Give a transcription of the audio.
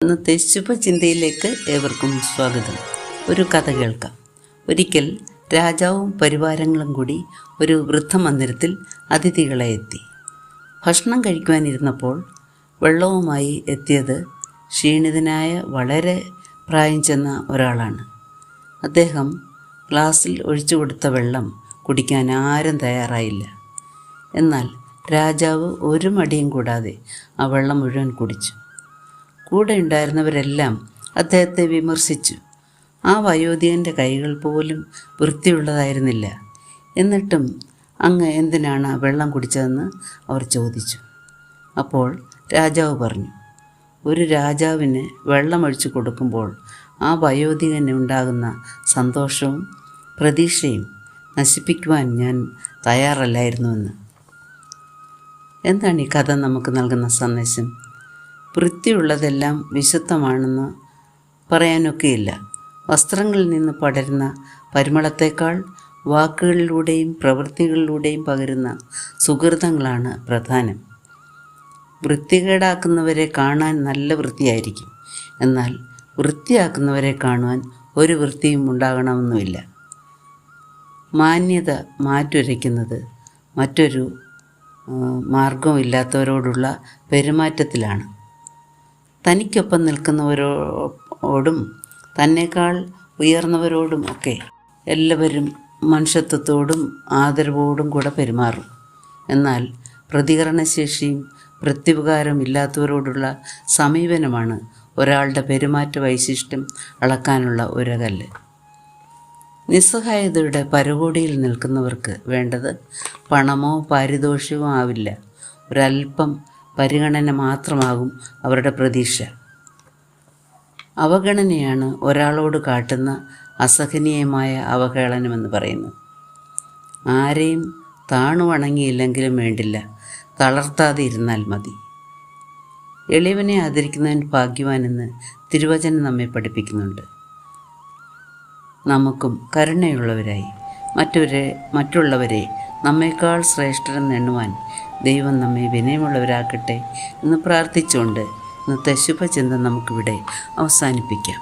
ഇന്നത്തെ ശുഭചിന്തയിലേക്ക് ഏവർക്കും സ്വാഗതം. ഒരു കഥ കേൾക്കാം. ഒരിക്കൽ രാജാവും പരിവാരങ്ങളും കൂടി ഒരു വൃദ്ധമന്ദിരത്തിൽ അതിഥികളെ എത്തി. ഭക്ഷണം കഴിക്കുവാനിരുന്നപ്പോൾ വെള്ളവുമായി എത്തിയത് ക്ഷീണിതനായ വളരെ പ്രായം ചെന്ന ഒരാളാണ്. അദ്ദേഹം ഗ്ലാസ്സിൽ ഒഴിച്ചു കൊടുത്ത വെള്ളം കുടിക്കാൻ ആരും തയ്യാറായില്ല. എന്നാൽ രാജാവ് ഒരു മടിയും കൂടാതെ ആ വെള്ളം മുഴുവൻ കുടിച്ചു. കൂടെ ഉണ്ടായിരുന്നവരെല്ലാം അദ്ദേഹത്തെ വിമർശിച്ചു. ആ വയോധികൻ്റെ കൈകൾ പോലും വൃത്തിയുള്ളതായിരുന്നില്ല. എന്നിട്ടും അങ്ങ് എന്തിനാണ് വെള്ളം കുടിച്ചതെന്ന് അവർ ചോദിച്ചു. അപ്പോൾ രാജാവ് പറഞ്ഞു, ഒരു രാജാവിന് വെള്ളമൊഴിച്ചു കൊടുക്കുമ്പോൾ ആ വയോധികന് ഉണ്ടാകുന്ന സന്തോഷവും പ്രതീക്ഷയും നശിപ്പിക്കുവാൻ ഞാൻ തയ്യാറല്ലായിരുന്നുവെന്ന്. എന്താണ് ഈ കഥ നമുക്ക് നൽകുന്ന സന്ദേശം? വൃത്തിയുള്ളതെല്ലാം വിശുദ്ധമാണെന്ന് പറയാനൊക്കെയില്ല. വസ്ത്രങ്ങളിൽ നിന്ന് പടരുന്ന പരിമളത്തേക്കാൾ വാക്കുകളിലൂടെയും പ്രവൃത്തികളിലൂടെയും പകരുന്ന സുഹൃതങ്ങളാണ് പ്രധാനം. വൃത്തികേടാക്കുന്നവരെ കാണാൻ നല്ല വൃത്തിയായിരിക്കും, എന്നാൽ വൃത്തിയാക്കുന്നവരെ കാണുവാൻ ഒരു വൃത്തിയും ഉണ്ടാകണമെന്നുമില്ല. മാന്യത മാറ്റുരയ്ക്കുന്നത് മറ്റൊരു മാർഗമില്ലാത്തവരോടുള്ള പെരുമാറ്റത്തിലാണ്. തനിക്കൊപ്പം നിൽക്കുന്നവരോടും തന്നേക്കാൾ ഉയർന്നവരോടും ഒക്കെ എല്ലാവരും മനുഷ്യത്വത്തോടും ആദരവോടും കൂടെ പെരുമാറും. എന്നാൽ പ്രതികരണശേഷിയും പ്രത്യുപകാരവും ഇല്ലാത്തവരോടുള്ള സമീപനമാണ് ഒരാളുടെ പെരുമാറ്റ വൈശിഷ്ട്യം അളക്കാനുള്ള ഉരകല്ല്. നിസ്സഹായതയുടെ പരകോടിയിൽ നിൽക്കുന്നവർക്ക് വേണ്ടത് പണമോ പാരിതോഷികമോ ആവില്ല. ഒരല്പം പരിഗണന മാത്രമാകും അവരുടെ പ്രതീക്ഷ. അവഗണനയാണ് ഒരാളോട് കാട്ടുന്ന അസഹനീയമായ അവഹേളനമെന്ന് പറയുന്നത്. ആരെയും താണു വണങ്ങിയില്ലെങ്കിലും വേണ്ടില്ല, തളർത്താതെ ഇരുന്നാൽ മതി. എളിയവനെ ആദരിക്കുന്നവൻ ഭാഗ്യവാനെന്ന് തിരുവചനം നമ്മെ പഠിപ്പിക്കുന്നുണ്ട്. നമുക്കും കരുണയുള്ളവരായി മറ്റുള്ളവരെ നമ്മേക്കാൾ ശ്രേഷ്ഠരെന്ന് എണ്ണുവാൻ ദൈവം നമ്മെ വിനയമുള്ളവരാക്കട്ടെ എന്ന് പ്രാർത്ഥിച്ചുകൊണ്ട് ഇന്നത്തെ ശുഭചിന്ത നമുക്കിവിടെ അവസാനിപ്പിക്കാം.